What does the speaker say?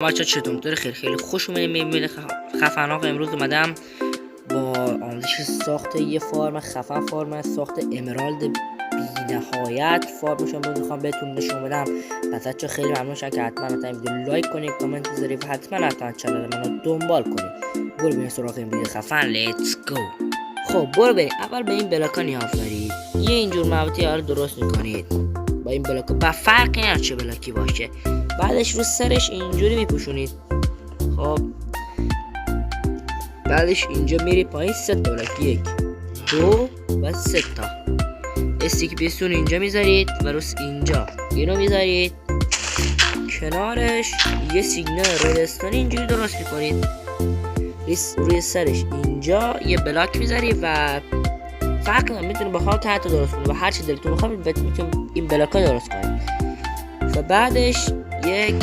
بچه چطور؟ خیلی خوش اومدید. خفناق امروز اومدم با آموزش ساخت یه فارم خفن، فارم ساخت امرالد بی نهایت. فارمش رو میخوام بهتون نشون بدم. پس بچه خیلی ممنون شم که حتما ویدیو لایک کنید، کامنت بذارید و حتما چنل منو دنبال کنید. برو بریم سراغ این ویدیو خفن. لیتس گو. خب برو بریم. اول به این بلاکا نیاز دارید. یه اینجور موادی رو درست میکنید با این بلاکا، با فرقی نداره چه بلاکی باشه. بعدش رو سرش اینجوری میپوشونید. خب بعدش اینجا میری پایین 3 تا بلاک، 1 2 و 3 تا استیک بیستون اینجا میذارید و روس اینجا اینو میذارید. کنارش یه سیگنال ردستون اینجوری درست میکنید. روی سرش اینجا یه بلاک میذارید و فرق نمیکنه، میتونید با خاک حتی درست کنید و هر چی دلتون بخواد میتونید این بلاک ها درست کنید. و بعدش یک